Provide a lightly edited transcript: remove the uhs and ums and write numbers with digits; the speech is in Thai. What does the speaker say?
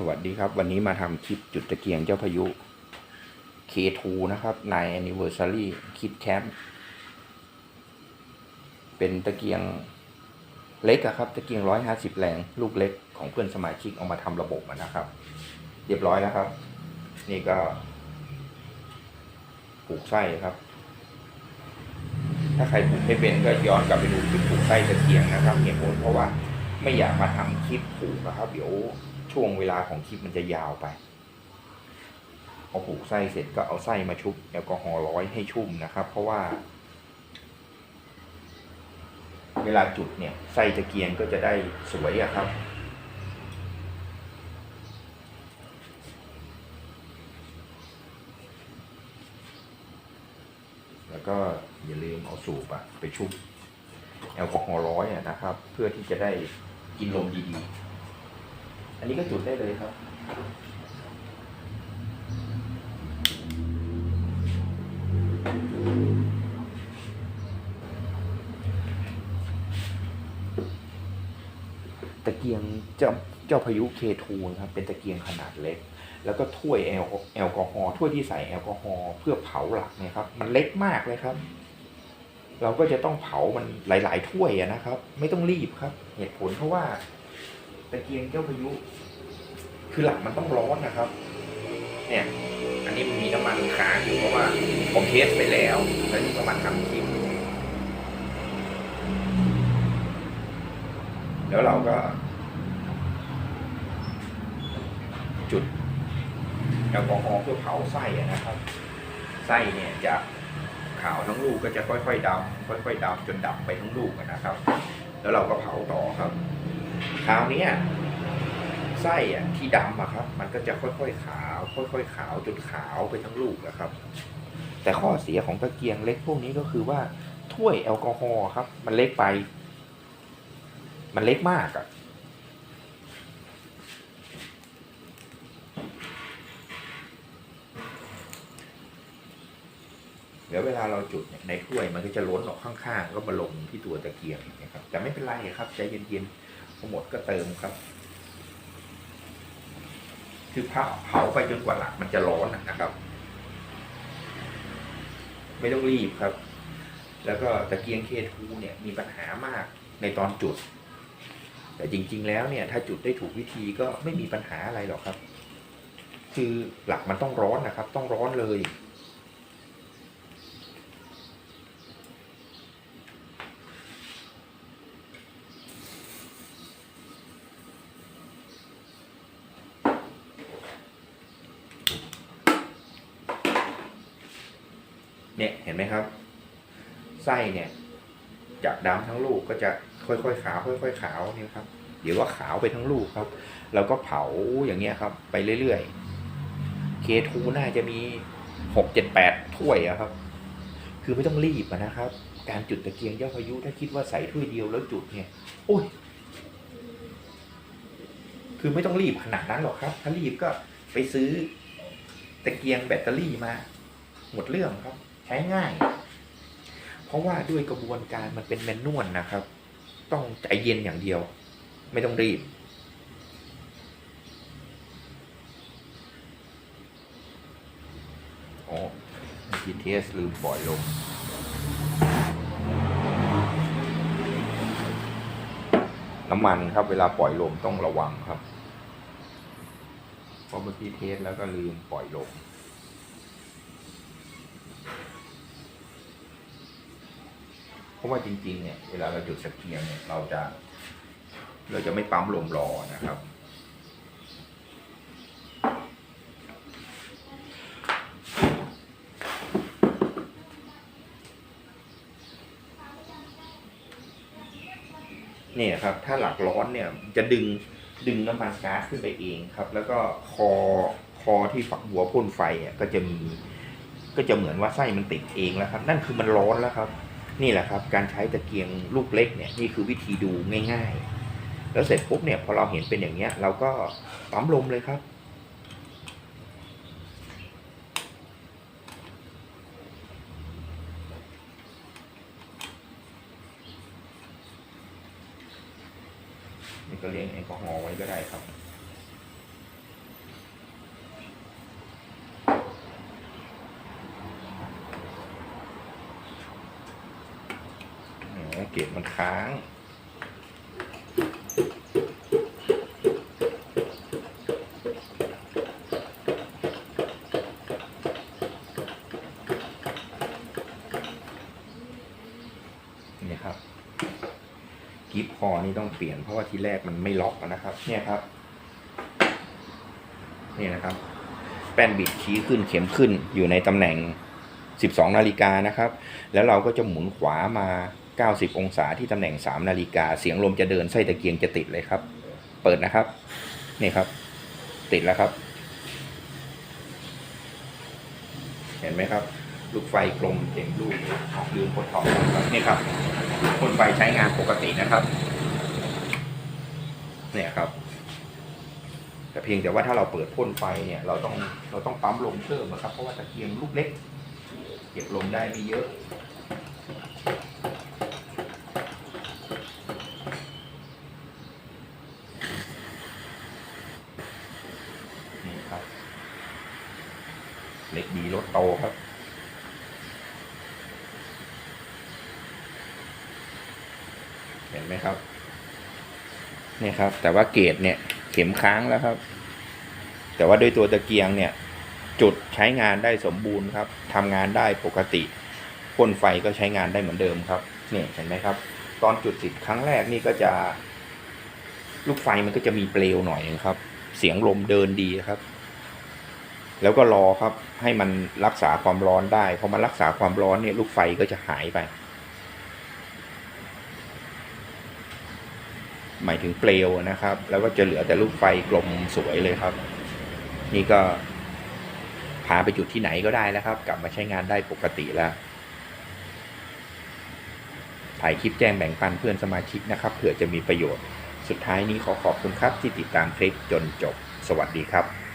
สวัสดีครับวันนี้มาทำคลิปจุดตะเกียงเจ้าพายุ K2 นะครับใน Anniversary Kit Camp เป็นตะเกียงเล็กครับตะเกียง150 แรงลูกเล็กของเพื่อนสมาชิกเอามาทำระบบนะครับ เรียบร้อยแล้วครับ นี่ก็ผูกไส้ครับ ถ้าใครผูกไม่เป็นก็ย้อนกลับไปดูคลิปผูกไส้ตะเกียงนะครับเหตุผลเพราะว่าไม่อยากมาทำคลิปผูกนะครับเดี๋ยวช่วงเวลาของคลิปมันจะยาวไปพอผูกไส้เสร็จก็เอาไส้มาชุบแอลกอฮอล์100ให้ชุ่มนะครับเพราะว่าเวลาจุดเนี่ยไส้ตะเกียงก็จะได้สวยครับแล้วก็อย่าลืมเอาสูบไปชุบแอลกอฮอล์100นะครับเพื่อที่จะได้กินลมดีๆอันนี้ก็จุดได้เลยครับตะเกียงเจ้าพายุ K2 นะครับเป็นตะเกียงขนาดเล็กแล้วก็ถ้วยแอลกอฮอล์ถ้วยที่ใส่แอลกอฮอล์เพื่อเผาหลักเนี่ยครับมันเล็กมากเลยครับเราก็จะต้องเผามันหลายๆถ้วยนะครับไม่ต้องรีบครับเหตุผลเพราะว่าตะเกียงเจ้าพายุคือหลักมันต้องร้อนนะครับเนี่ยอันนี้มันมีน้ำมันค้างอยู่เพราะว่าผมเทสไปแล้วนี่ก็มาทำคลิปแล้วเราก็จุดแอลกอฮอล์เพื่อเผาไส้นะครับไส้เนี่ยจะขาวทั้งลูกก็จะค่อยๆดำค่อยๆดำจนดำไปทั้งลูกนะครับแล้วเราก็เผาต่อครับคราวนี้ไส้ที่ดำครับมันก็จะค่อยๆขาวค่อยๆขาวจนขาวไปทั้งลูกนะครับแต่ข้อเสียของตะเกียงเล็กพวกนี้ก็คือว่าถ้วยแอลกอฮอล์ครับมันเล็กไปมันเล็กมากเดี๋ยวเวลาเราจุดในถ้วยมันก็จะล้นออกข้างๆก็มาลงที่ตัวตะเกียงนะครับแต่ไม่เป็นไรครับใจเย็นๆพอหมดก็เติมครับคือเผาไปจนกว่าหลักมันจะร้อนนะครับไม่ต้องรีบครับแล้วก็ตะเกียง K2 เนี่ยมีปัญหามากในตอนจุดแต่จริงๆแล้วเนี่ยถ้าจุดได้ถูกวิธีก็ไม่มีปัญหาอะไรหรอกครับคือหลักมันต้องร้อนนะครับต้องร้อนเลยเนี่ยเห็นไหมครับไส้เนี่ยจากดำทั้งลูกก็จะค่อยๆขาวค่อยๆขาวนี่ครับเดี๋ยวว่าขาวไปทั้งลูกครับแล้วก็เผาอย่างเงี้ยครับไปเรื่อยๆ K2 น่าจะมี6-7-8ถ้วยครับคือไม่ต้องรีบนะครับการจุดตะเกียงเจ้าพายุถ้าคิดว่าใส่ถ้วยเดียวแล้วจุดเนี่ยโอ้ยคือไม่ต้องรีบขนาดนั้นหรอกครับถ้ารีบก็ไปซื้อตะเกียงแบตเตอรี่มาหมดเรื่องครับใช้ง่ายเพราะว่าด้วยกระบวนการมันเป็นแมนนวลนะครับต้องใจเย็นอย่างเดียวไม่ต้องรีบอ๋อGTS ลืมปล่อยลมน้ำมันครับเวลาปล่อยลมต้องระวังครับเพราะเมื่อกี้เทสแล้วก็ลืมปล่อยลมเพราะว่าจริงๆเนี่ยเวลาเราจุดตะเกียงเนี่ยเราจะไม่ปั๊มลมรอนะครับนี่ครับถ้าหลักร้อนเนี่ยจะดึงน้ำมันก๊าซขึ้นไปเองครับแล้วก็คอที่ฝักหัวพ่นไฟก็จะเหมือนว่าไส้มันติดเองแล้วครับนั่นคือมันร้อนแล้วครับนี่แหละครับการใช้ตะเกียงลูกเล็กเนี่ยนี่คือวิธีดูง่ายๆแล้วเสร็จปุ๊บเนี่ยพอเราเห็นเป็นอย่างเงี้ยเราก็ปั๊มลมเลยครับนี่ก็เลี้ยงแอลกอฮอล์ไว้ก็ได้ครับ เกจมันค้างนี่ครับกิฟต์คอนี่ต้องเปลี่ยนเพราะว่าทีแรกมันไม่ล็อกนะครับเนี่ยครับนี่นะครับแป้นบิดชี้ขึ้นเข็มขึ้นอยู่ในตำแหน่ง12 นาฬิกานะครับแล้วเราก็จะหมุนขวามา90 องศาที่ตำแหน่ง3 นาฬิกาเสียงลมจะเดินไส้ตะเกียงจะติดเลยครับเปิดนะครับนี่ครับติดแล้วครับเห็นไหมครับลูกไฟกลมเต็มลูกออกลืมกดถอดครับนี่ครับพ่นไฟใช้งานปกตินะครับเนี่ยครับแต่เพียงแต่ว่าถ้าเราเปิดพ่นไฟเนี่ยเราต้องปั๊มลมเพิ่มนะครับเพราะว่าตะเกียงลูกเล็กเก็บลมได้ไม่เยอะนี่ครับเล็กดีรถโตครับเห็นไหมครับนี่ครับแต่ว่าเกจเนี่ยเข็มค้างแล้วครับแต่ว่าด้วยตัวตะเกียงเนี่ยจุดใช้งานได้สมบูรณ์ครับทำงานได้ปกติพ่นไฟก็ใช้งานได้เหมือนเดิมครับเนี่ยเห็นไหมครับตอนจุดติดครั้งแรกนี่ก็จะลูกไฟมันก็จะมีเปลวหน่อยครับเสียงลมเดินดีครับแล้วก็รอครับให้มันรักษาความร้อนได้พอมันรักษาความร้อนเนี่ยลูกไฟก็จะหายไปหมายถึงเปลวนะครับแล้วก็จะเหลือแต่ลูกไฟกลมสวยเลยครับนี่ก็พาไปจุดที่ไหนก็ได้แล้วครับกลับมาใช้งานได้ปกติแล้วถ่ายคลิปแจ้งแบ่งปันเพื่อนสมาชิกนะครับเผื่อจะมีประโยชน์สุดท้ายนี้ขอขอบคุณครับที่ติดตามคลิปจนจบสวัสดีครับ